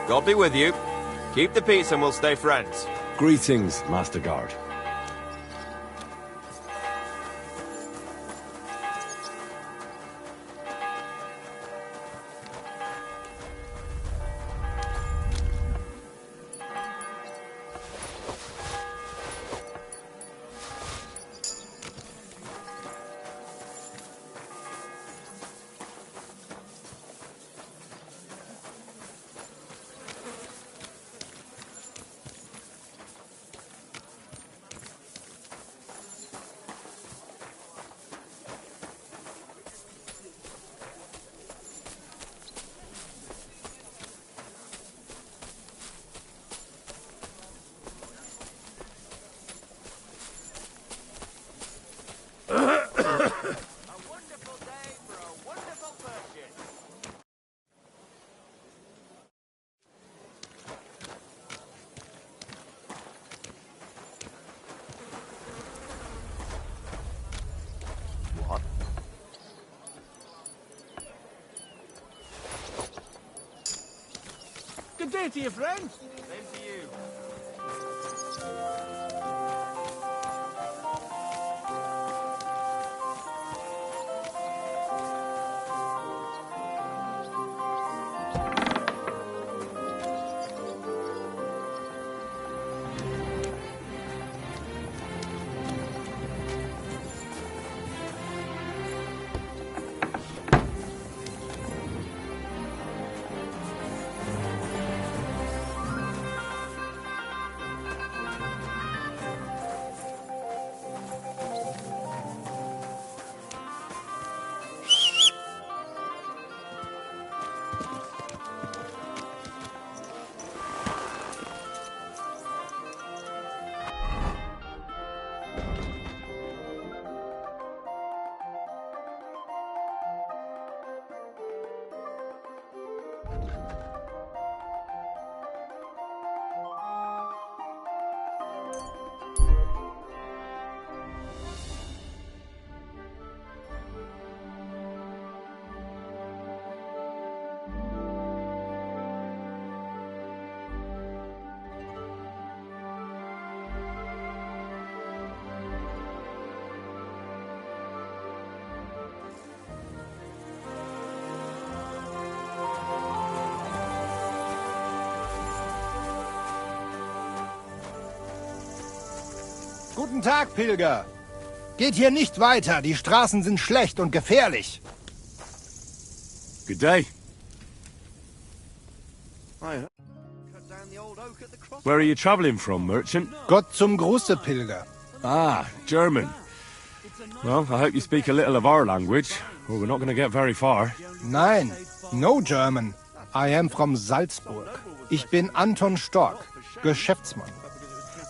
God be with you. Keep the peace and we'll stay friends. Greetings, Master Guard. Good day to you, friend. Same to you. Guten Tag, Pilger. Geht hier nicht weiter. Die Straßen sind schlecht und gefährlich. Good day. Where are you traveling from, merchant? Gott zum Gruße, Pilger. Ah, German. Well, I hope you speak a little of our language, or we're not going to get very far. Nein, no German. I am from Salzburg. Ich bin Anton Stork, Geschäftsmann.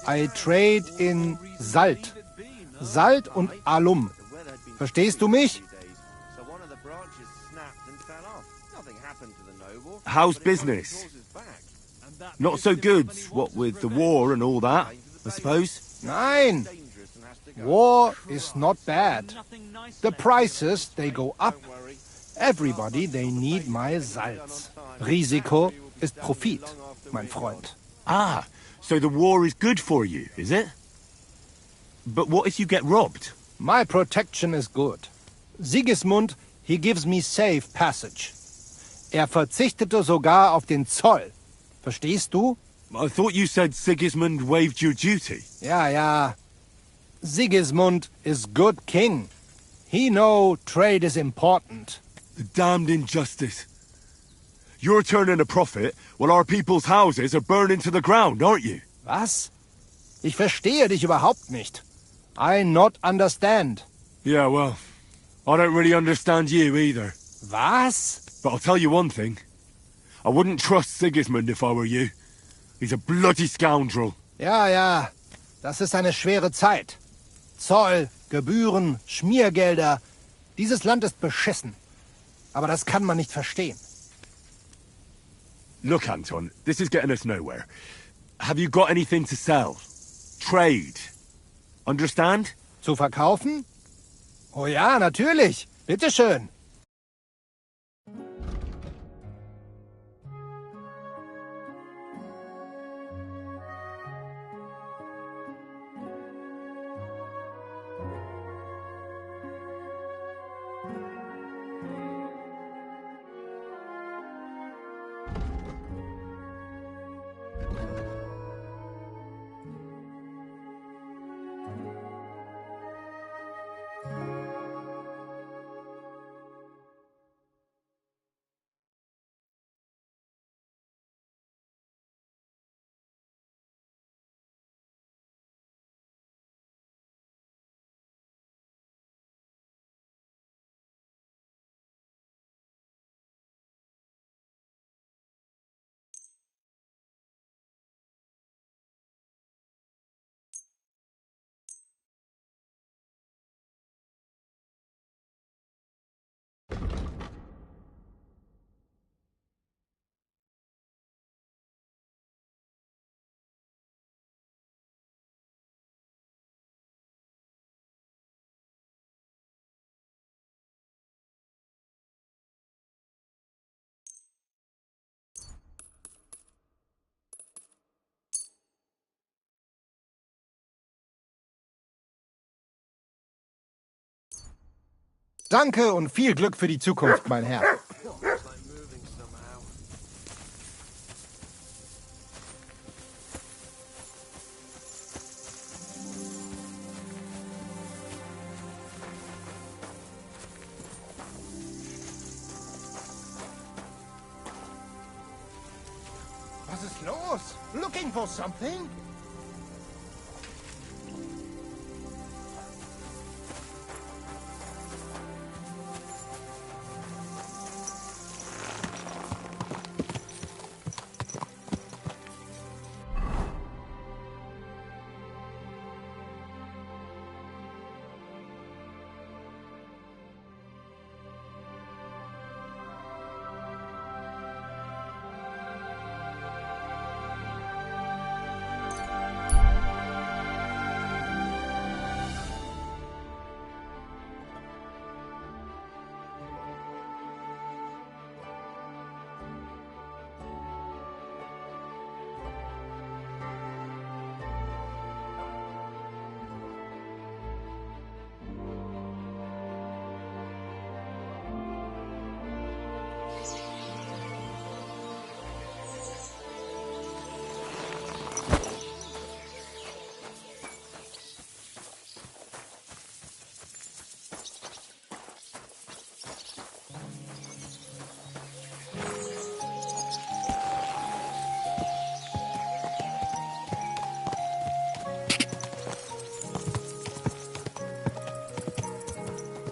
I trade in Salt. Salt und Alum. Verstehst du mich? How's business? Not so good, what with the war and all that, I suppose? Nein. War is not bad. The prices, they go up. Everybody, they need my Salz. Risiko ist Profit, mein Freund. Ah, so the war is good for you, is it? But what if you get robbed? My protection is good. Sigismund, he gives me safe passage. Verzichtete sogar auf den Zoll. Verstehst du? I thought you said Sigismund waived your duty. Ja. Sigismund is good king. He know trade is important. The damned injustice. You're turning a profit while our people's houses are burning to the ground, aren't you? Was? Ich verstehe dich überhaupt nicht. I not understand. Yeah, well, I don't really understand you either. Was? But I'll tell you one thing. I wouldn't trust Sigismund if I were you. He's a bloody scoundrel. Ja, das ist eine schwere Zeit. Zoll, Gebühren, Schmiergelder. Dieses Land ist beschissen. Aber das kann man nicht verstehen. Look, Anton, this is getting us nowhere. Have you got anything to sell? Trade. Understand? Zu verkaufen? Oh ja, natürlich. Bitteschön. Danke und viel Glück für die Zukunft, mein Herr. Was ist los? Looking for something?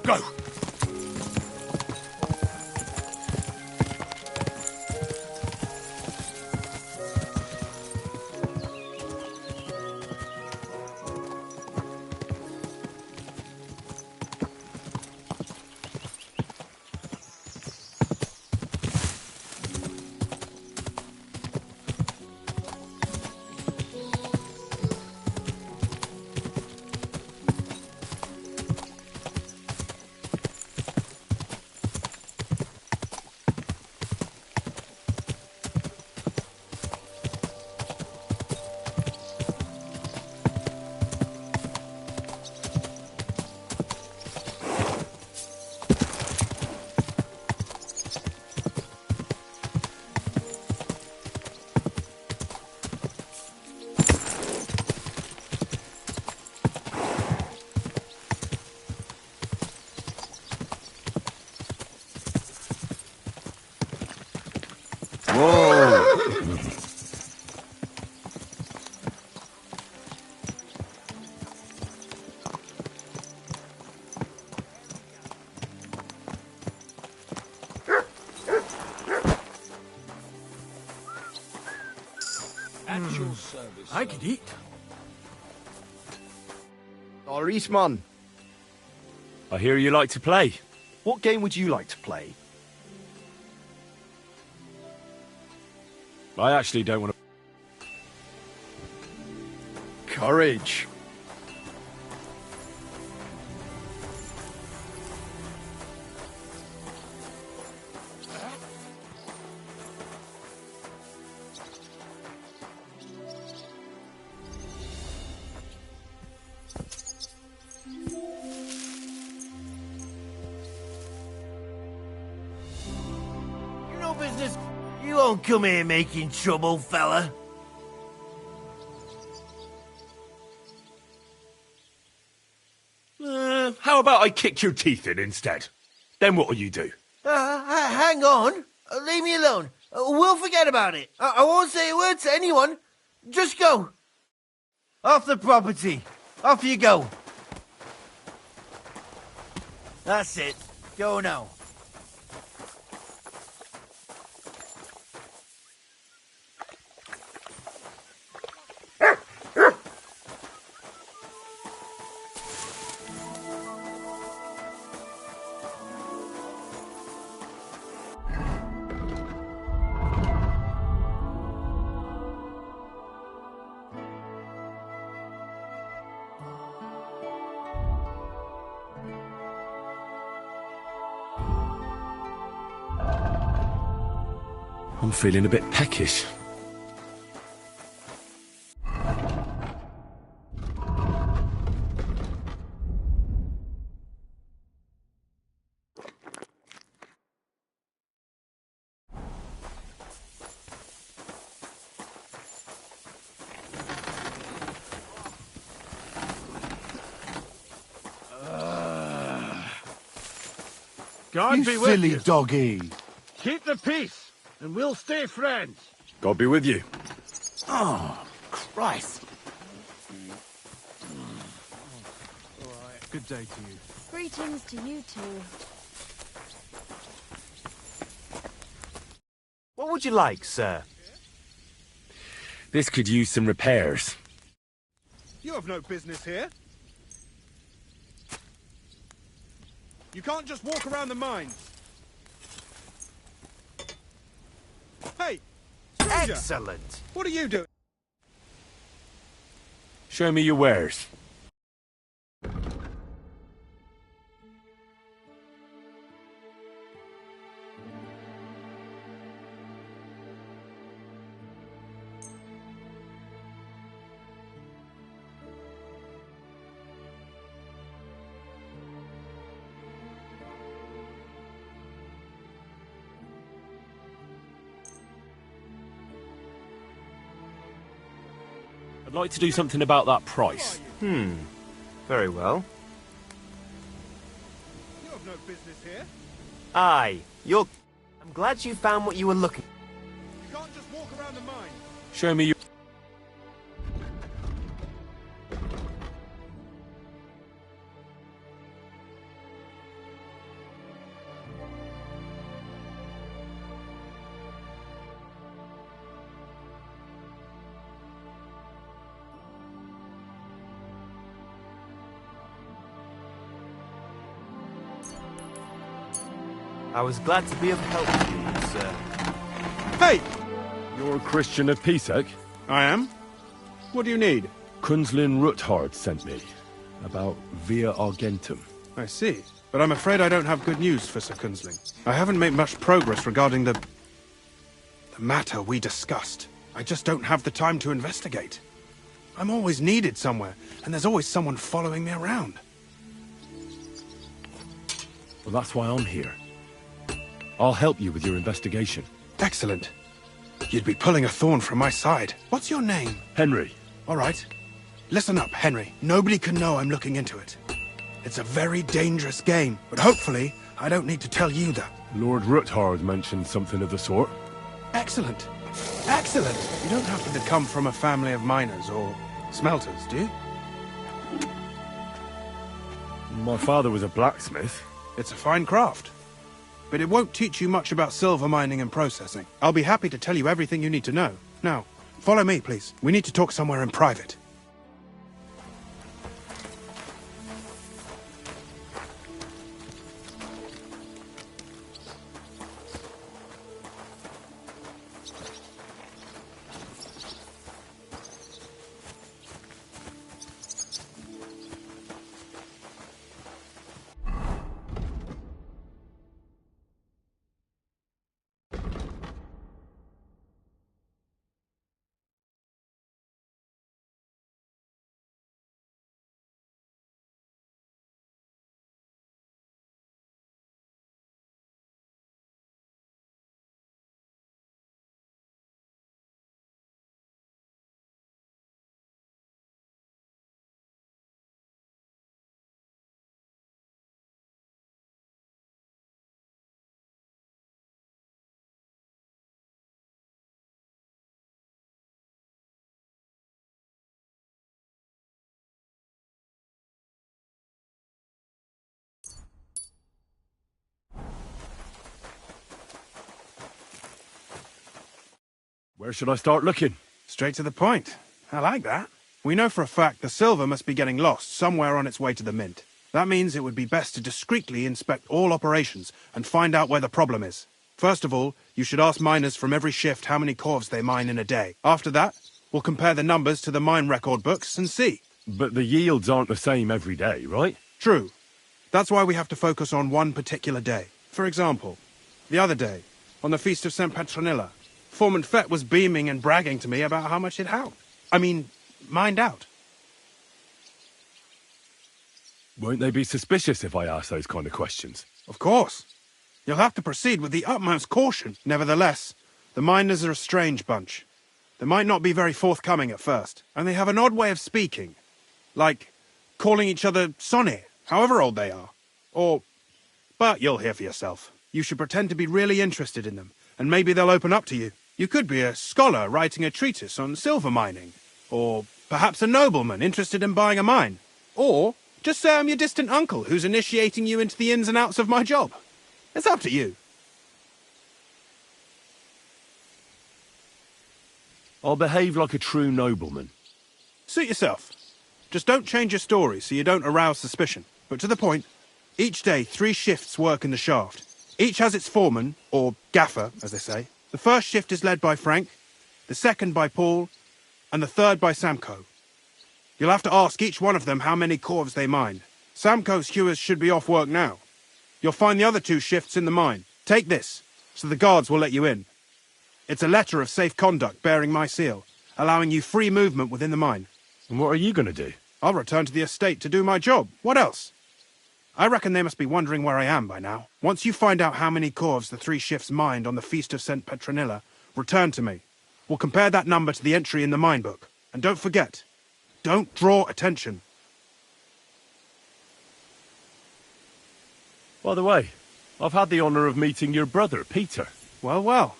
Go! I could eat. Maurice, man. I hear you like to play. What game would you like to play? I actually don't want to... Courage. No business. You won't come here making trouble, fella. How about I kick your teeth in instead? Then what'll you do? Hang on. Leave me alone. We'll forget about it. I won't say a word to anyone. Just go. Off the property. Off you go. That's it. Go now. I'm feeling a bit peckish. God You be with silly you. doggy. Keep the peace, and we'll stay friends. God be with you. Oh, Christ. Good day to you. Greetings to you too. What would you like, sir? This could use some repairs. You have no business here. You can't just walk around the mines. Hey, stranger! Excellent. What are you doing? Show me your wares. I'd like to do something about that price. Very well. You have no business here. Aye, I'm glad you found what you were looking. You can't just walk around the mines. Show me your... I was glad to be of help to you, sir. Hey! You're a Christian of Pisek? I am. What do you need? Kunzlin Ruthard sent me. About Via Argentum. I see. But I'm afraid I don't have good news for Sir Kunzling. I haven't made much progress regarding the matter we discussed. I just don't have the time to investigate. I'm always needed somewhere, and there's always someone following me around. Well, that's why I'm here. I'll help you with your investigation. Excellent. You'd be pulling a thorn from my side. What's your name? Henry. All right. Listen up, Henry. Nobody can know I'm looking into it. It's a very dangerous game, but hopefully I don't need to tell you that. Lord Ruthard mentioned something of the sort. Excellent. Excellent. You don't have to come from a family of miners or smelters, do you? My father was a blacksmith. It's a fine craft. But it won't teach you much about silver mining and processing. I'll be happy to tell you everything you need to know. Now, follow me, please. We need to talk somewhere in private. Where should I start looking? Straight to the point. I like that. We know for a fact the silver must be getting lost somewhere on its way to the mint. That means it would be best to discreetly inspect all operations and find out where the problem is. First of all, you should ask miners from every shift how many corves they mine in a day. After that, we'll compare the numbers to the mine record books and see. But the yields aren't the same every day, right? True. That's why we have to focus on one particular day. For example, the other day, on the Feast of St. Petronilla, Foreman Fett was beaming and bragging to me about how much it mined out. Won't they be suspicious if I ask those kind of questions? Of course. You'll have to proceed with the utmost caution. Nevertheless, the miners are a strange bunch. They might not be very forthcoming at first, and they have an odd way of speaking. Like calling each other Sonny, however old they are. Or But you'll hear for yourself. You should pretend to be really interested in them, and maybe they'll open up to you. You could be a scholar writing a treatise on silver mining, or perhaps a nobleman interested in buying a mine. Or just say I'm your distant uncle who's initiating you into the ins and outs of my job. It's up to you. I'll behave like a true nobleman. Suit yourself. Just don't change your story so you don't arouse suspicion. But to the point, each day 3 shifts work in the shaft. Each has its foreman, or gaffer, as they say. The first shift is led by Frank, the second by Paul, and the third by Samko. You'll have to ask each one of them how many corves they mine. Samko's hewers should be off work now. You'll find the other 2 shifts in the mine. Take this, so the guards will let you in. It's a letter of safe conduct bearing my seal, allowing you free movement within the mine. And what are you going to do? I'll return to the estate to do my job. What else? I reckon they must be wondering where I am by now. Once you find out how many corves the 3 shifts mined on the Feast of St. Petronilla, return to me. We'll compare that number to the entry in the mine book. And don't forget, don't draw attention. By the way, I've had the honour of meeting your brother, Peter. Well, well.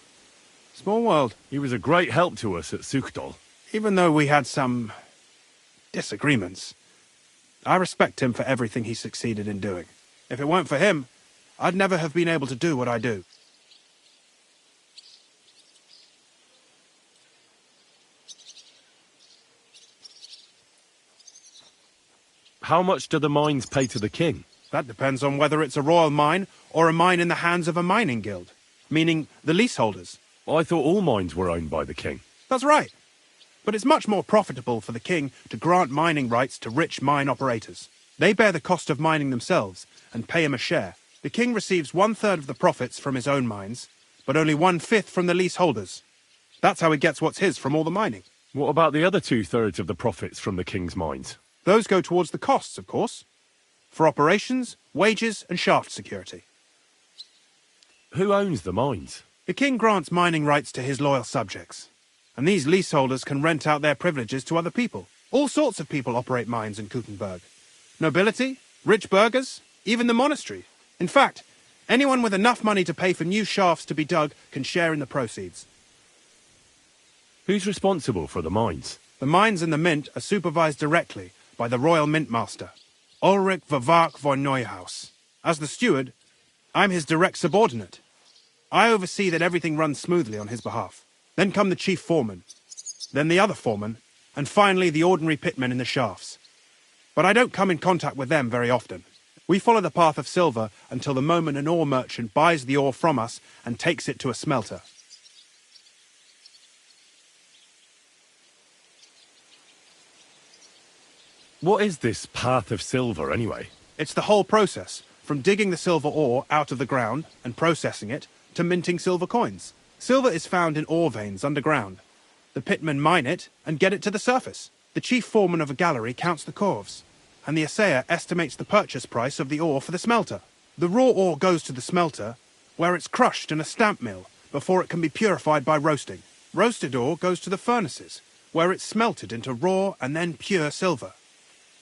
Small world. He was a great help to us at Sukdal. Even though we had some disagreements, I respect him for everything he succeeded in doing. If it weren't for him, I'd never have been able to do what I do. How much do the mines pay to the king? That depends on whether it's a royal mine or a mine in the hands of a mining guild, meaning the leaseholders. I thought all mines were owned by the king. That's right. But it's much more profitable for the king to grant mining rights to rich mine operators. They bear the cost of mining themselves and pay him a share. The king receives 1/3 of the profits from his own mines, but only 1/5 from the leaseholders. That's how he gets what's his from all the mining. What about the other 2/3 of the profits from the king's mines? Those go towards the costs, of course. For operations, wages, and shaft security. Who owns the mines? The king grants mining rights to his loyal subjects. And these leaseholders can rent out their privileges to other people. All sorts of people operate mines in Kuttenberg. Nobility, rich burghers, even the monastery. In fact, anyone with enough money to pay for new shafts to be dug can share in the proceeds. Who's responsible for the mines? The mines and the mint are supervised directly by the royal mint master, Ulrich Vervark von Neuhaus. As the steward, I'm his direct subordinate. I oversee that everything runs smoothly on his behalf. Then come the chief foreman, then the other foreman, and finally the ordinary pitmen in the shafts. But I don't come in contact with them very often. We follow the path of silver until the moment an ore merchant buys the ore from us and takes it to a smelter. What is this path of silver, anyway? It's the whole process, from digging the silver ore out of the ground and processing it, to minting silver coins. Silver is found in ore veins underground. The pitmen mine it and get it to the surface. The chief foreman of a gallery counts the corves, and the assayer estimates the purchase price of the ore for the smelter. The raw ore goes to the smelter, where it's crushed in a stamp mill before it can be purified by roasting. Roasted ore goes to the furnaces, where it's smelted into raw and then pure silver.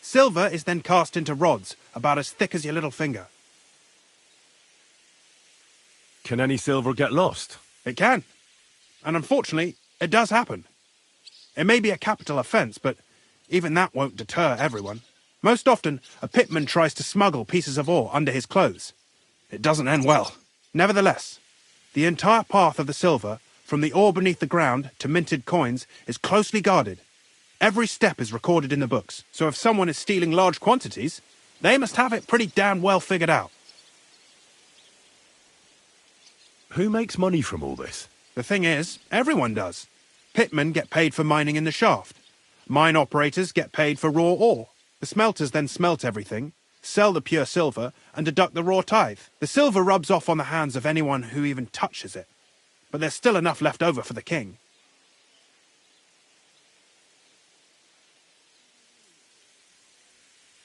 Silver is then cast into rods about as thick as your little finger. Can any silver get lost? It can. And unfortunately, it does happen. It may be a capital offence, but even that won't deter everyone. Most often, a pitman tries to smuggle pieces of ore under his clothes. It doesn't end well. Nevertheless, the entire path of the silver, from the ore beneath the ground to minted coins, is closely guarded. Every step is recorded in the books, so if someone is stealing large quantities, they must have it pretty damn well figured out. Who makes money from all this? The thing is, everyone does. Pitmen get paid for mining in the shaft. Mine operators get paid for raw ore. The smelters then smelt everything, sell the pure silver, and deduct the raw tithe. The silver rubs off on the hands of anyone who even touches it. But there's still enough left over for the king.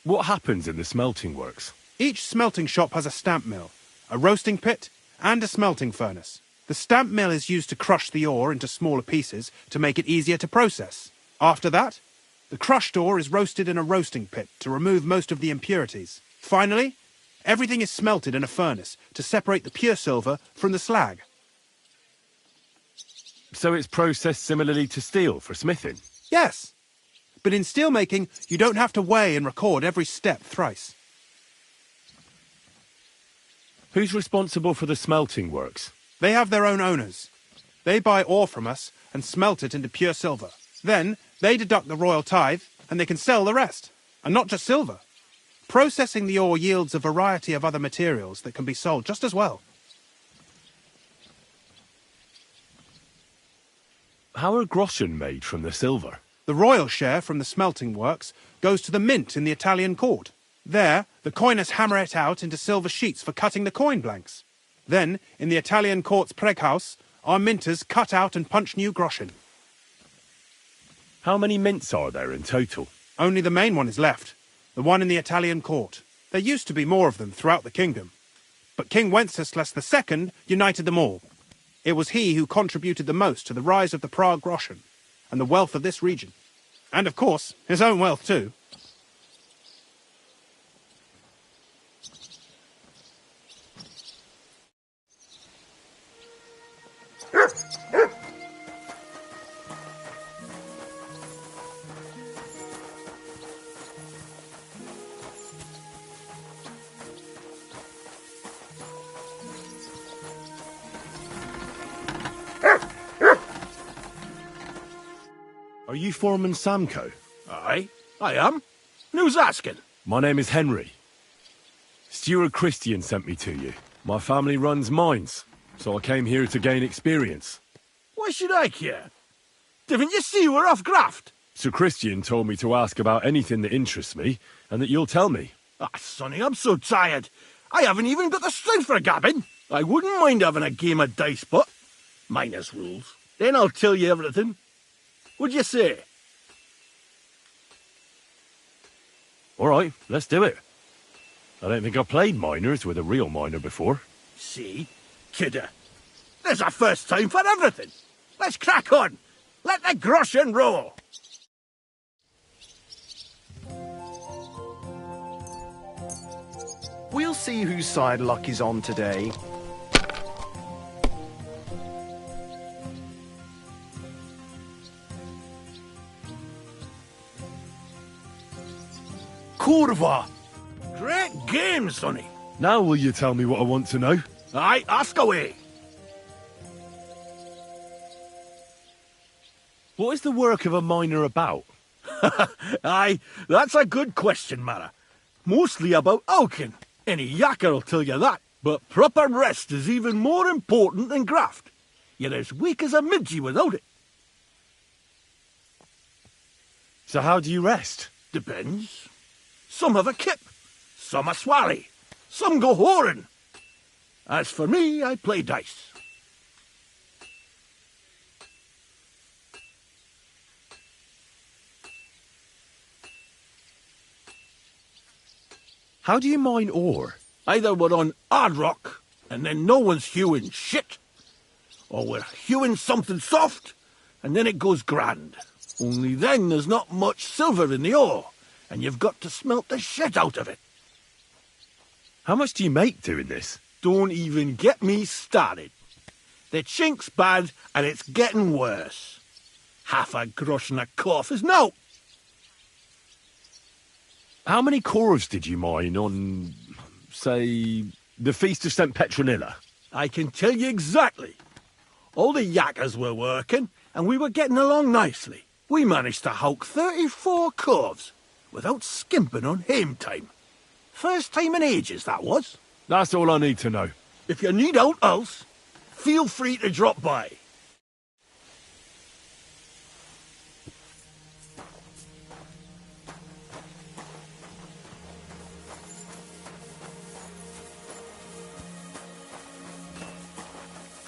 What happens in the smelting works? Each smelting shop has a stamp mill, a roasting pit, and a smelting furnace. The stamp mill is used to crush the ore into smaller pieces to make it easier to process. After that, the crushed ore is roasted in a roasting pit to remove most of the impurities. Finally, Everything is smelted in a furnace to separate the pure silver from the slag. So it's processed similarly to steel for smithing? Yes. But in steelmaking, you don't have to weigh and record every step thrice. Who's responsible for the smelting works? They have their own owners. They buy ore from us and smelt it into pure silver. Then they deduct the royal tithe and they can sell the rest. And not just silver. Processing the ore yields a variety of other materials that can be sold just as well. How are groschen made from the silver? The royal share from the smelting works goes to the mint in the Italian court. There, the coiners hammer it out into silver sheets for cutting the coin blanks. Then, in the Italian court's preghouse, our minters cut out and punch new groschen. How many mints are there in total? Only the main one is left, the one in the Italian court. There used to be more of them throughout the kingdom. But King Wenceslas II united them all. It was he who contributed the most to the rise of the Prague groschen and the wealth of this region. And, of course, his own wealth too. Are you Foreman Samco? Aye, I am. Who's asking? My name is Henry. Steward Christian sent me to you. My family runs mines, so I came here to gain experience. Why should I care? Didn't you see we're off graft? Sir Christian told me to ask about anything that interests me, and that you'll tell me. Ah, Sonny, I'm so tired. I haven't even got the strength for gabbing. I wouldn't mind having a game of dice, but minus rules. Then I'll tell you everything. What'd you say? All right, let's do it. I don't think I've played miners with a real miner before. See? Kidder. There's a first time for everything. Let's crack on. Let the groschen roll. We'll see whose side luck is on today. Curva. Great game, Sonny. Now will you tell me what I want to know? Aye, ask away. What is the work of a miner about? Aye, that's a good question, Mara. Mostly about oaking. Any yakker'll tell you that. But proper rest is even more important than graft. You're as weak as a midgie without it. So how do you rest? Depends. Some have a kip, some a swally, some go whoring. As for me, I play dice. How do you mine ore? Either we're on hard rock, and then no one's hewing shit, or we're hewing something soft, and then it goes grand. Only then there's not much silver in the ore, and you've got to smelt the shit out of it. How much do you make doing this? Don't even get me started. The chink's bad, and it's getting worse. Half a groschen a cough is no. How many cores did you mine on, say, the Feast of St. Petronilla? I can tell you exactly. All the yakkers were working, and we were getting along nicely. We managed to howk 34 coves without skimping on hame time. First time in ages, that was. That's all I need to know. If you need aught else, feel free to drop by.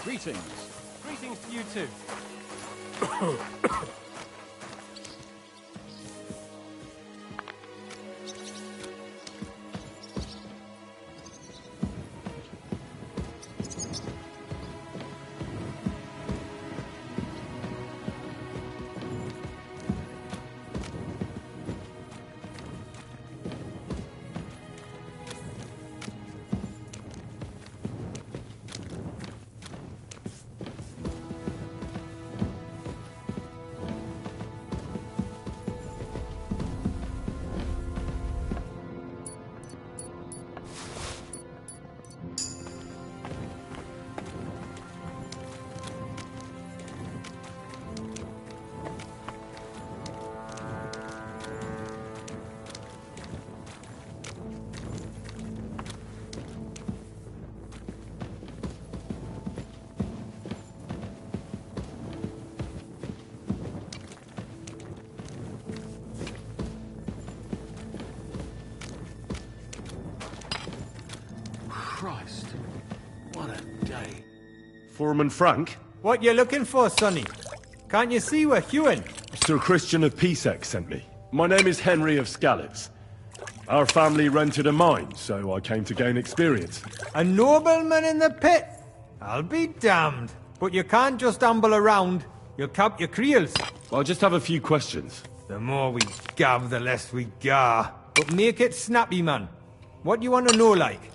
Greetings. Greetings to you too. Foreman Frank? What you looking for, Sonny? Can't you see we're hewing? Sir Christian of Peacex sent me. My name is Henry of Scallops. Our family rented a mine, so I came to gain experience. A nobleman in the pit? I'll be damned. But you can't just amble around. You'll cap your creels. I'll just have a few questions. The more we gav, the less we gar. But make it snappy, man. What do you want to know, like?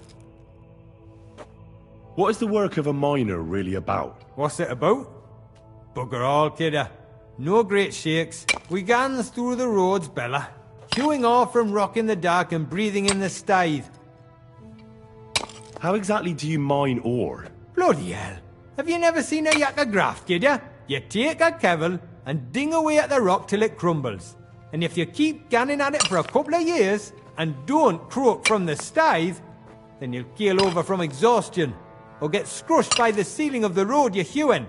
What is the work of a miner really about? What's it about? Bugger all, kidder. No great shakes. We gans through the roads, Bella. Hewing off from rock in the dark and breathing in the stythe. How exactly do you mine ore? Bloody hell. Have you never seen a yakka graft, kidder? You take a kevel and ding away at the rock till it crumbles. And if you keep ganning at it for a couple of years and don't croak from the stythe, then you'll keel over from exhaustion or get scrushed by the ceiling of the road you're hewing.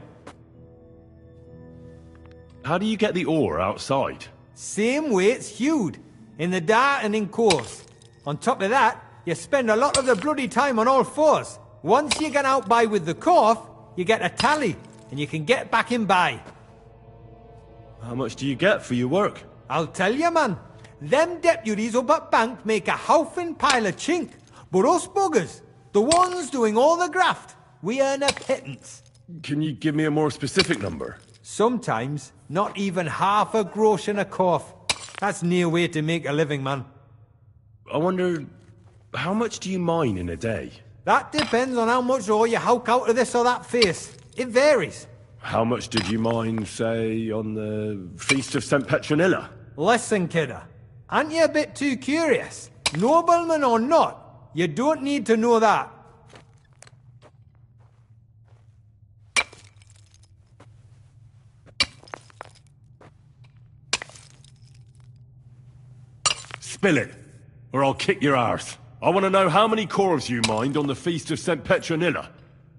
How do you get the ore outside? Same way it's hewed, in the dark and in course. On top of that, you spend a lot of the bloody time on all fours. Once you get out by with the cough, you get a tally, and you can get back in by. How much do you get for your work? I'll tell you, man. Them deputies up at Bank make a howfing pile of chink. But us buggers, the ones doing all the graft, we earn a pittance. Can you give me a more specific number? Sometimes, not even half a grosh and a cough. That's near way to make a living, man. I wonder, how much do you mine in a day? That depends on how much ore you howk out of this or that face. It varies. How much did you mine, say, on the Feast of St. Petronilla? Listen, kidder. Aren't you a bit too curious? Nobleman or not, you don't need to know that. Spill it, or I'll kick your arse. I want to know how many corves you mined on the Feast of St. Petronilla.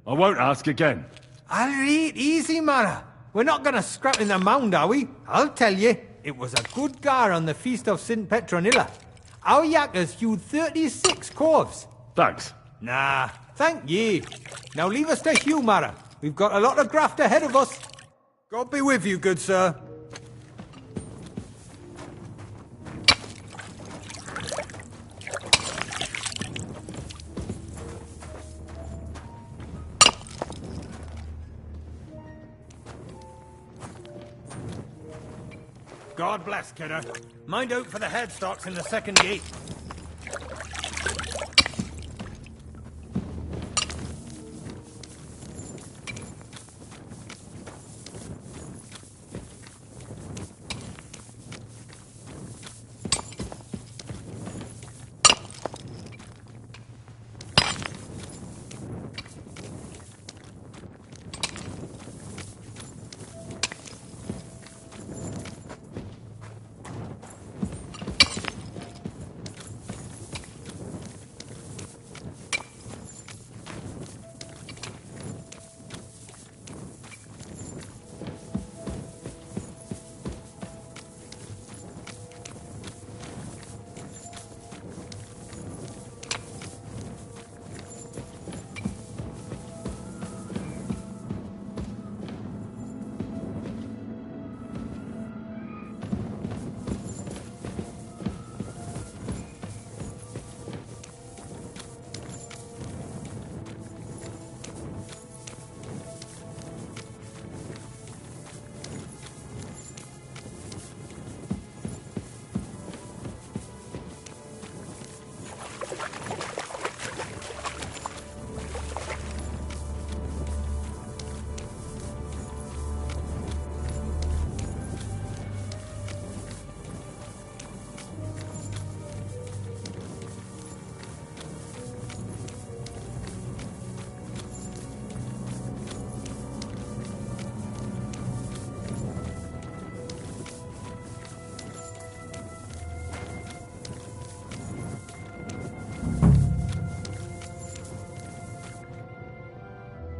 I won't ask again. I'll read easy, Mara. We're not gonna scrap in the mound, are we? I'll tell you, it was a good gar on the Feast of St. Petronilla. Our yakkers hewed 36 corves. Thanks. Nah, thank ye. Now leave us to hew, Mara. We've got a lot of graft ahead of us. God be with you, good sir. God bless, kidder. Mind out for the headstocks in the second gate.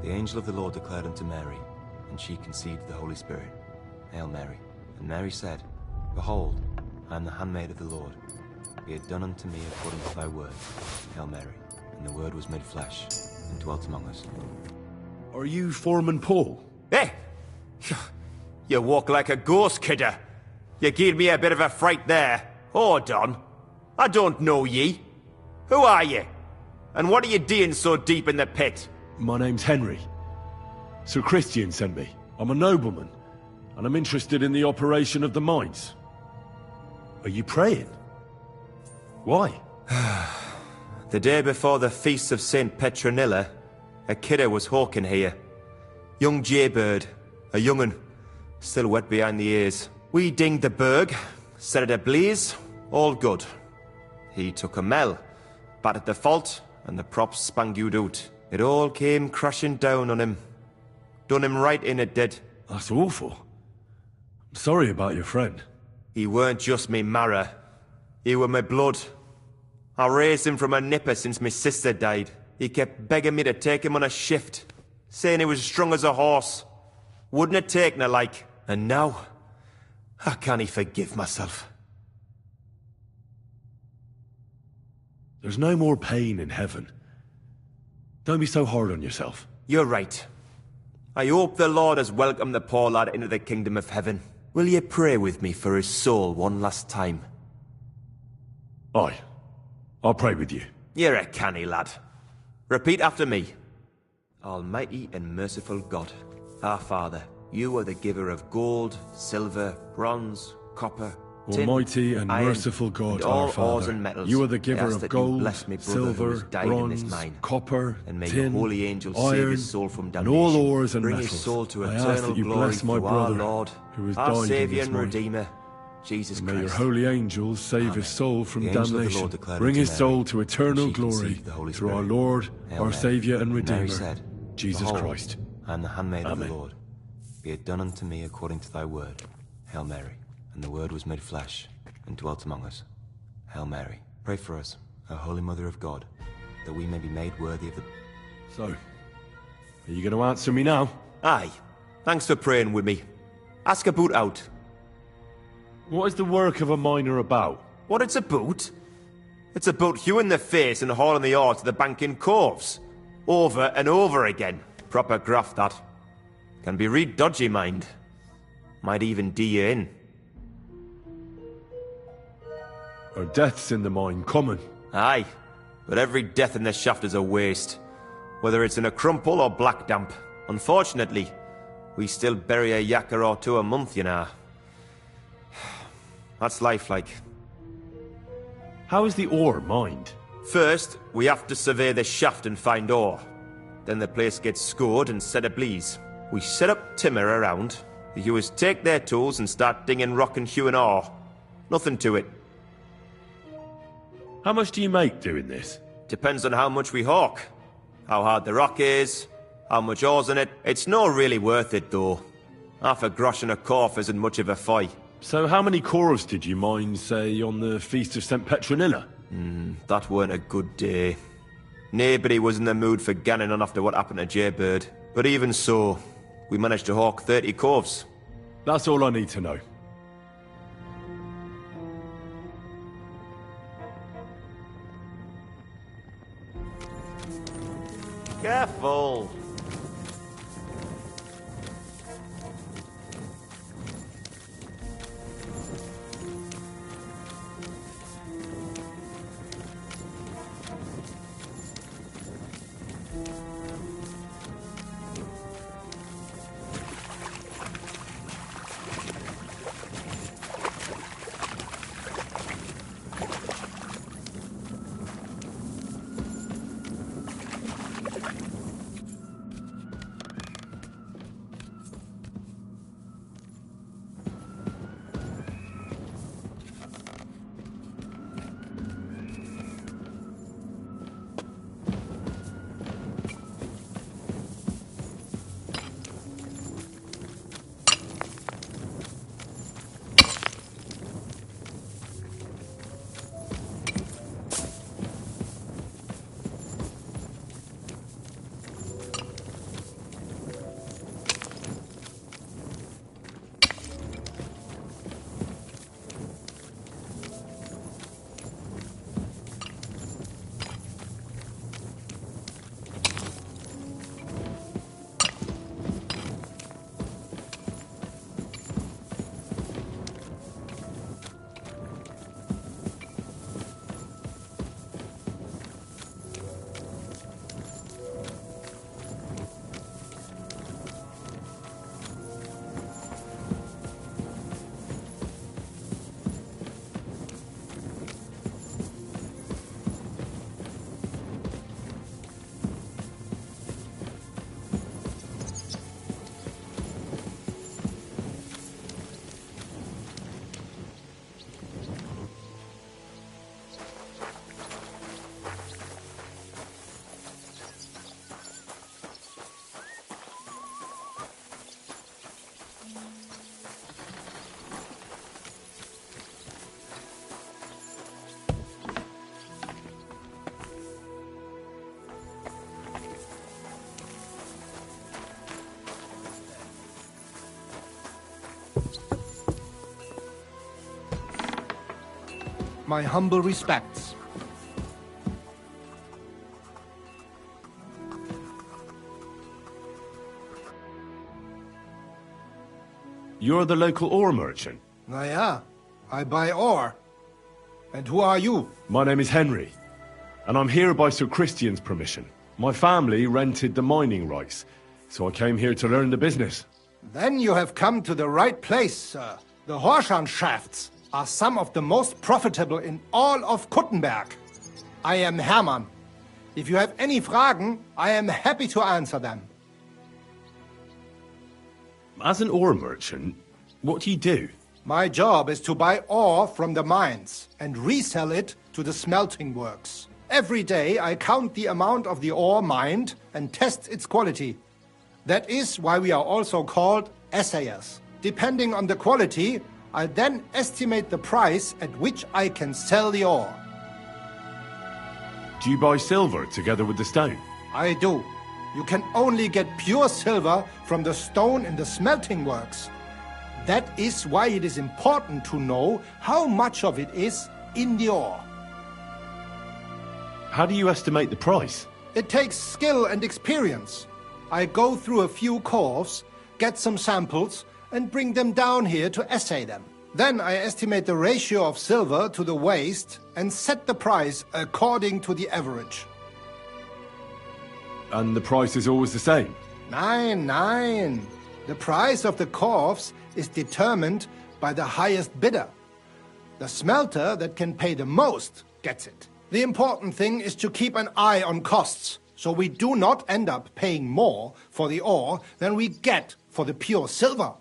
The angel of the Lord declared unto Mary, and she conceived the Holy Spirit. Hail Mary. And Mary said, Behold, I am the handmaid of the Lord. Be it done unto me according to thy word. Hail Mary. And the word was made flesh, and dwelt among us. Are you Foreman Paul? Hey! You walk like a ghost, kidder. You gave me a bit of a fright there. Hold on. I don't know ye. Who are you? And what are you doing so deep in the pit? My name's Henry. Sir Christian sent me. I'm a nobleman, and I'm interested in the operation of the mines. Are you praying? Why? The day before the feast of St. Petronilla, a kidder was hawking here. Young jaybird, a young'un, still wet behind the ears. We dinged the berg, set it ablaze, all good. He took a mell, battered the fault, and the props spangued out. It all came crashing down on him. Done him right in, it did. That's awful. I'm sorry about your friend. He weren't just me marrow. He were my blood. I raised him from a nipper since my sister died. He kept begging me to take him on a shift, saying he was strong as a horse. Wouldn't have taken her like. And now, I can't forgive myself. There's no more pain in heaven. Don't be so hard on yourself. You're right. I hope the Lord has welcomed the poor lad into the kingdom of heaven. Will you pray with me for his soul one last time? Aye. I'll pray with you. You're a canny lad. Repeat after me. Almighty and merciful God, our Father, you are the giver of gold, silver, bronze, copper, tin, Almighty and iron, merciful God, and all our Father, ores and metals. you are the I giver ask of that you gold, bless me brother who silver, has died in this bronze, mine, copper, and may tin, your holy angels save iron, his soul from and damnation. all ores and Bring metals. his soul to I ask eternal that you glory bless my through our brother, Lord, who has our died in Saviour this and mine. Redeemer, Jesus May Christ. your holy angels save Amen. his soul from The angel of the damnation. Lord declared Bring unto his Mary, soul to eternal and she glory conceived the Holy through our Spirit. Lord, Hail our Mary. Saviour and And Redeemer, Mary said, Jesus Behold, Christ. I am the handmaid of the Amen. Lord. Be it done unto me according to thy word. Hail Mary. And the Word was made flesh, and dwelt among us. Hail Mary. Pray for us, O Holy Mother of God, that we may be made worthy of the... So, are you going to answer me now? Aye. Thanks for praying with me. Ask a boot out. What is the work of a miner about? What it's about? It's about hewing the face and hauling the ore to the banking coves. Over and over again. Proper graft, that. Can be real dodgy, mind. Might even do you in. Are deaths in the mine common? Aye. But every death in the shaft is a waste. Whether it's in a crumple or black damp. Unfortunately, we still bury a yakka or two a month, you know. That's life like. How is the ore mined? First, we have to survey the shaft and find ore. Then the place gets scored and set ablaze. We set up timber around. The hewers take their tools and start dinging rock and hewing ore. Nothing to it. How much do you make doing this? Depends on how much we hawk. How hard the rock is, how much ore's in it. It's not really worth it, though. Half a grosh and a corf isn't much of a fight. So how many cores did you mine, say, on the Feast of St. Petronilla? That weren't a good day. Nobody was in the mood for ganning on after what happened to Jaybird. But even so, we managed to hawk 30 corves. That's all I need to know. Careful! My humble respects. You're the local ore merchant? Na ja, I buy ore. And who are you? My name is Henry, and I'm here by Sir Christian's permission. My family rented the mining rights, so I came here to learn the business. Then you have come to the right place, sir. The Horshan shafts are some of the most profitable in all of Kuttenberg. I am Hermann. If you have any Fragen, I am happy to answer them. As an ore merchant, what do you do? My job is to buy ore from the mines and resell it to the smelting works. Every day I count the amount of the ore mined and test its quality. That is why we are also called assayers. Depending on the quality, I then estimate the price at which I can sell the ore. Do you buy silver together with the stone? I do. You can only get pure silver from the stone in the smelting works. That is why it is important to know how much of it is in the ore. How do you estimate the price? It takes skill and experience. I go through a few coves, get some samples, and bring them down here to assay them. Then I estimate the ratio of silver to the waste and set the price according to the average. And the price is always the same? Nein. The price of the coves is determined by the highest bidder. The smelter that can pay the most gets it. The important thing is to keep an eye on costs, so we do not end up paying more for the ore than we get for the pure silver.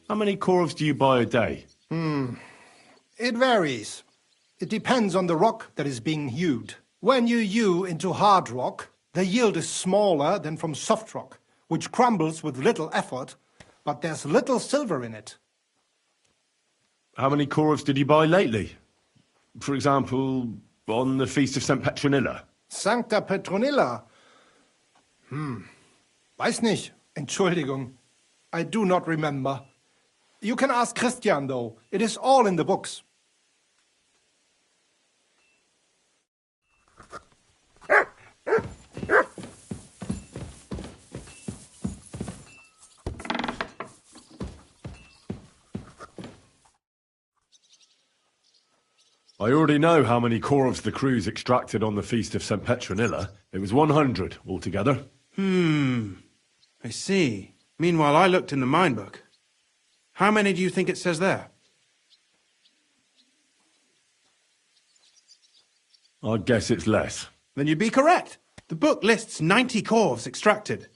How many corves do you buy a day? It varies. It depends on the rock that is being hewed. When you hew into hard rock, the yield is smaller than from soft rock, which crumbles with little effort, but there's little silver in it. How many corves did you buy lately? For example, on the Feast of St. Petronilla? Sancta Petronilla? Weiß nicht. Entschuldigung. I do not remember. You can ask Christian, though. It is all in the books. I already know how many corves the crews extracted on the Feast of St. Petronilla. It was 100 altogether. I see. Meanwhile, I looked in the mine book. How many do you think it says there? I'd guess it's less. Then you'd be correct. The book lists 90 corves extracted.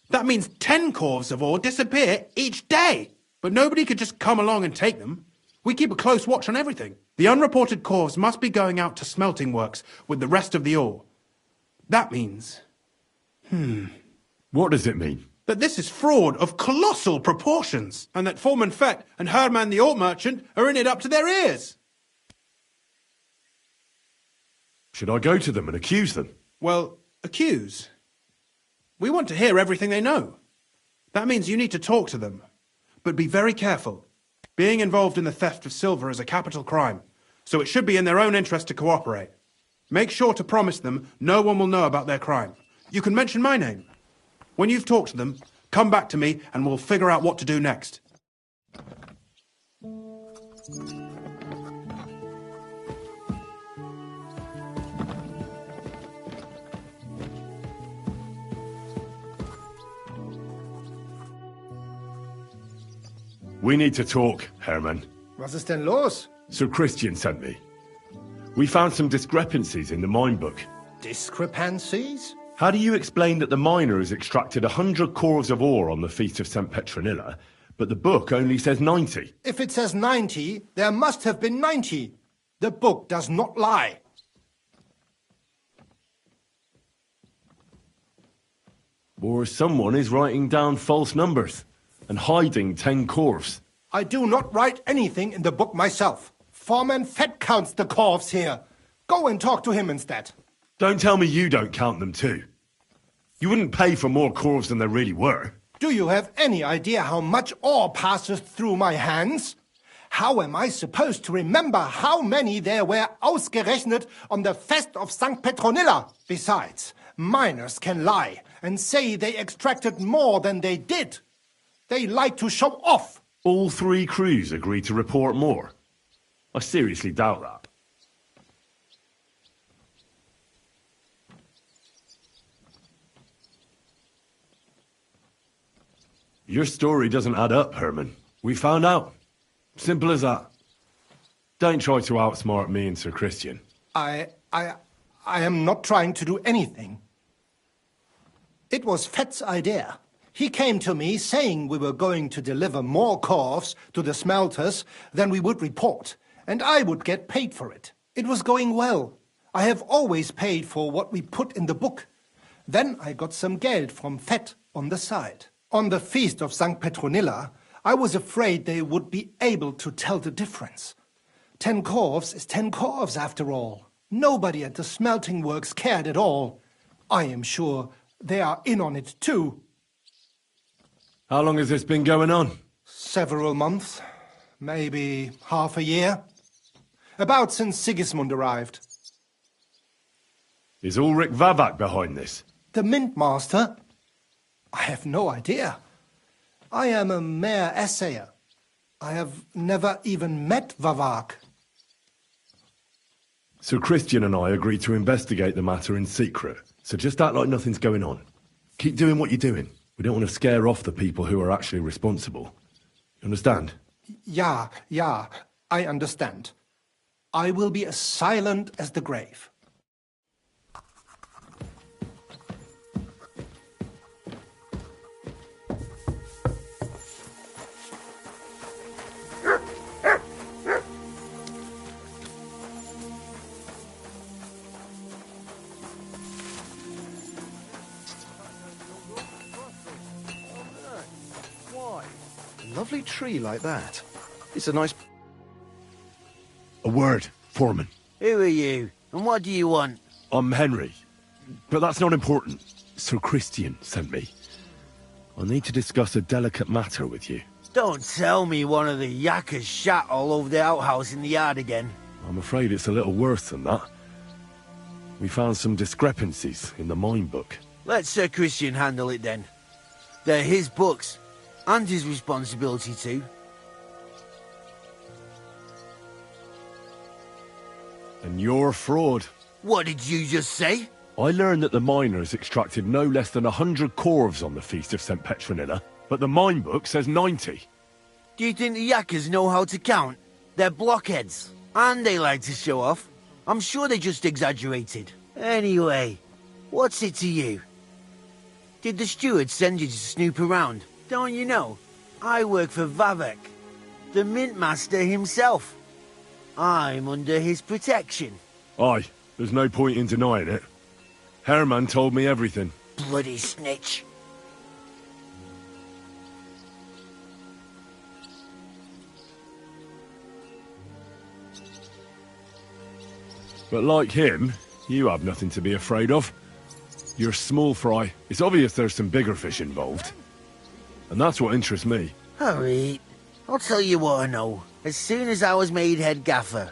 That means 10 corves of ore disappear each day. But nobody could just come along and take them. We keep a close watch on everything. The unreported corves must be going out to smelting works with the rest of the ore. That means... What does it mean? that this is fraud of colossal proportions, and that Foreman Fett and Herman the ore merchant are in it up to their ears. Should I go to them and accuse them? Well, accuse? We want to hear everything they know. That means you need to talk to them. But be very careful. Being involved in the theft of silver is a capital crime, so it should be in their own interest to cooperate. Make sure to promise them no one will know about their crime. You can mention my name. When you've talked to them, come back to me and we'll figure out what to do next. We need to talk, Herman. Was ist denn los? Sir Christian sent me. We found some discrepancies in the mine book. Discrepancies? How do you explain that the miners extracted 100 cores of ore on the Feast of St. Petronilla, but the book only says 90? If it says 90, there must have been 90. The book does not lie. Or someone is writing down false numbers and hiding 10 cores. I do not write anything in the book myself. Foreman Fett counts the corves here. Go and talk to him instead. Don't tell me you don't count them too. You wouldn't pay for more corves than there really were. Do you have any idea how much ore passes through my hands? How am I supposed to remember how many there were ausgerechnet on the Fest of St. Petronilla? Besides, miners can lie and say they extracted more than they did. They like to show off. All 3 crews agreed to report more. I seriously doubt that. Your story doesn't add up, Herman. We found out. Simple as that. Don't try to outsmart me and Sir Christian. I am not trying to do anything. It was Fett's idea. He came to me saying we were going to deliver more corves to the smelters than we would report, and I would get paid for it. It was going well. I have always paid for what we put in the book. Then I got some geld from Fett on the side. On the feast of St. Petronilla, I was afraid they would be able to tell the difference. 10 corves is 10 corves after all. Nobody at the smelting works cared at all. I am sure they are in on it too. How long has this been going on? Several months, maybe half a year. About since Sigismund arrived. Is Ulrich Vavak behind this? The Mint Master? I have no idea. I am a mere assayer. I have never even met Vavak. Sir Christian and I agreed to investigate the matter in secret, so just act like nothing's going on. Keep doing what you're doing. We don't want to scare off the people who are actually responsible. You understand? Yeah, I understand. I will be as silent as the grave. Lovely tree like that. It's a nice... A word, Foreman. Who are you? And what do you want? I'm Henry. But that's not important. Sir Christian sent me. I need to discuss a delicate matter with you. Don't tell me one of the yakkers shat all over the outhouse in the yard again. I'm afraid it's a little worse than that. We found some discrepancies in the mine book. Let Sir Christian handle it then. They're his books. And his responsibility too. And you're a fraud. What did you just say? I learned that the miners extracted no less than 100 corves on the Feast of St. Petronilla, but the mine book says 90. Do you think the yakkers know how to count? They're blockheads. And they like to show off. I'm sure they just exaggerated. Anyway, what's it to you? Did the steward send you to snoop around? Don't you know? I work for Vavek, the Mint Master himself. I'm under his protection. Aye, there's no point in denying it. Herman told me everything. Bloody snitch. But like him, you have nothing to be afraid of. You're small fry. It's obvious there's some bigger fish involved. And that's what interests me. Alright, I'll tell you what I know. As soon as I was made head gaffer,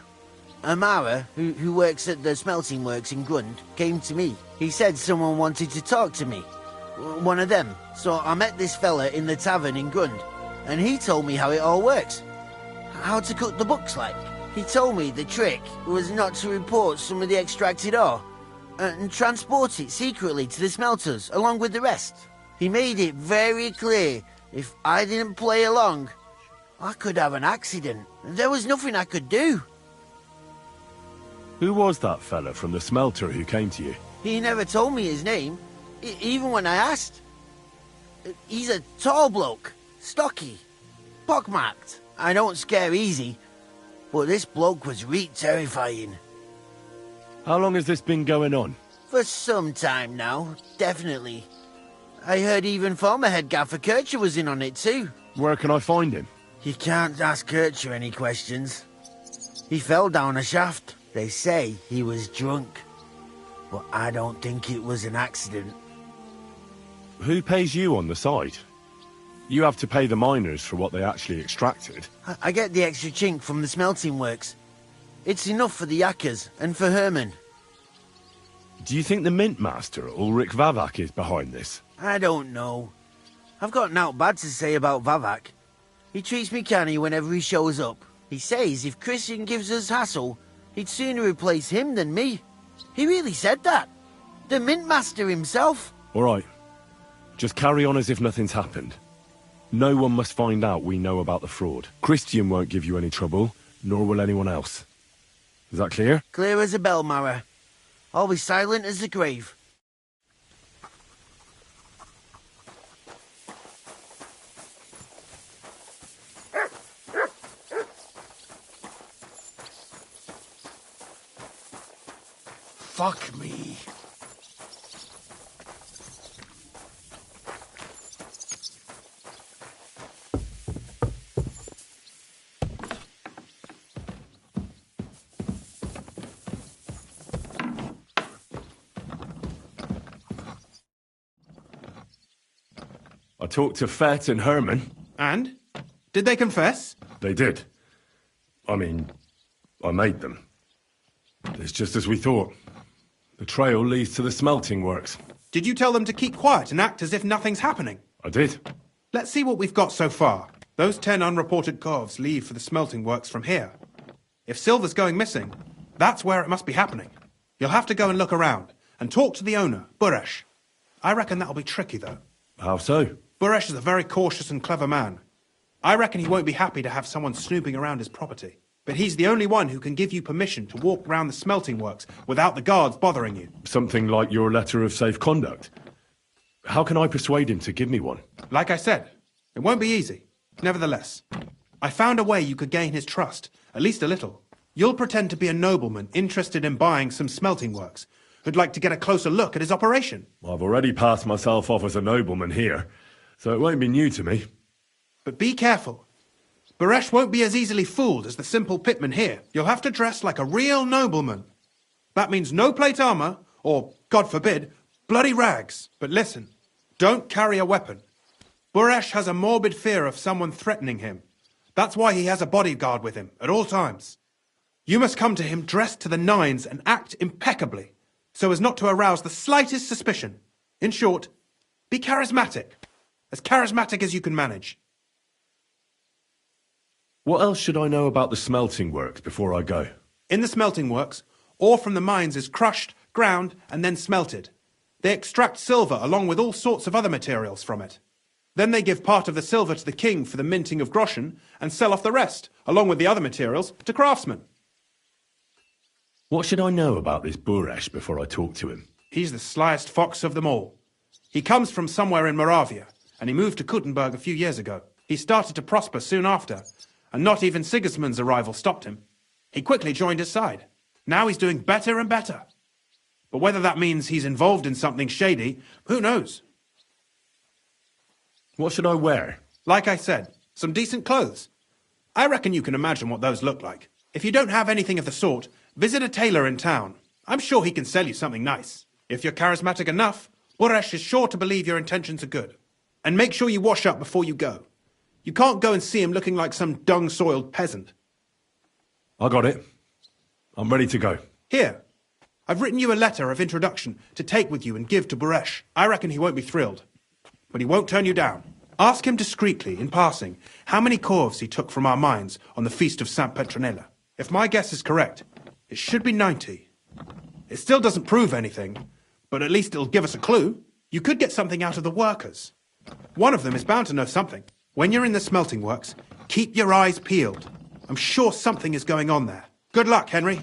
Amara, who works at the smelting works in Grund, came to me. He said someone wanted to talk to me. One of them. So I met this fella in the tavern in Grund, and he told me how it all works. How to cook the books like. He told me the trick was not to report some of the extracted ore, and transport it secretly to the smelters, along with the rest. He made it very clear, if I didn't play along, I could have an accident. There was nothing I could do. Who was that fella from the smelter who came to you? He never told me his name, even when I asked. He's a tall bloke, stocky, pockmarked. I don't scare easy, but this bloke was reet terrifying. How long has this been going on? For some time now, definitely. I heard even former head gaffer Kircher was in on it too. Where can I find him? You can't ask Kircher any questions. He fell down a shaft. They say he was drunk. But I don't think it was an accident. Who pays you on the side? You have to pay the miners for what they actually extracted. I get the extra chink from the smelting works. It's enough for the Yakkers and for Herman. Do you think the Mint Master, Ulrich Vavak, is behind this? I don't know. I've got naught bad to say about Vavak. He treats me canny whenever he shows up. He says if Christian gives us hassle, he'd sooner replace him than me. He really said that. The Mint Master himself. All right. Just carry on as if nothing's happened. No one must find out we know about the fraud. Christian won't give you any trouble, nor will anyone else. Is that clear? Clear as a bell, Mara. I'll be silent as the grave. Fuck me. I talked to Fett and Herman. And? Did they confess? They did. I mean, I made them. It's just as we thought. The trail leads to the smelting works. Did you tell them to keep quiet and act as if nothing's happening? I did. Let's see what we've got so far. Those 10 unreported corves leave for the smelting works from here. If silver's going missing, that's where it must be happening. You'll have to go and look around and talk to the owner, Buresh. I reckon that'll be tricky, though. How so? Buresh is a very cautious and clever man. I reckon he won't be happy to have someone snooping around his property. But he's the only one who can give you permission to walk round the smelting works without the guards bothering you. Something like your letter of safe conduct. How can I persuade him to give me one? Like I said, it won't be easy. Nevertheless, I found a way you could gain his trust, at least a little. You'll pretend to be a nobleman interested in buying some smelting works, who'd like to get a closer look at his operation. I've already passed myself off as a nobleman here, so it won't be new to me. But be careful. Buresh won't be as easily fooled as the simple pitman here. You'll have to dress like a real nobleman. That means no plate armor, or, God forbid, bloody rags. But listen, don't carry a weapon. Buresh has a morbid fear of someone threatening him. That's why he has a bodyguard with him at all times. You must come to him dressed to the nines and act impeccably, so as not to arouse the slightest suspicion. In short, be charismatic as you can manage. What else should I know about the smelting works before I go? In the smelting works, ore from the mines is crushed, ground, and then smelted. They extract silver along with all sorts of other materials from it. Then they give part of the silver to the king for the minting of groschen and sell off the rest, along with the other materials, to craftsmen. What should I know about this Buresh before I talk to him? He's the slyest fox of them all. He comes from somewhere in Moravia, and he moved to Kuttenberg a few years ago. He started to prosper soon after, and not even Sigismund's arrival stopped him. He quickly joined his side. Now he's doing better and better. But whether that means he's involved in something shady, who knows? What should I wear? Like I said, some decent clothes. I reckon you can imagine what those look like. If you don't have anything of the sort, visit a tailor in town. I'm sure he can sell you something nice. If you're charismatic enough, Buresh is sure to believe your intentions are good. And make sure you wash up before you go. You can't go and see him looking like some dung-soiled peasant. I got it. I'm ready to go. Here. I've written you a letter of introduction to take with you and give to Buresh. I reckon he won't be thrilled. But he won't turn you down. Ask him discreetly, in passing, how many corves he took from our mines on the feast of St. Petronilla. If my guess is correct, it should be 90. It still doesn't prove anything, but at least it'll give us a clue. You could get something out of the workers. One of them is bound to know something. When you're in the smelting works, keep your eyes peeled. I'm sure something is going on there. Good luck, Henry.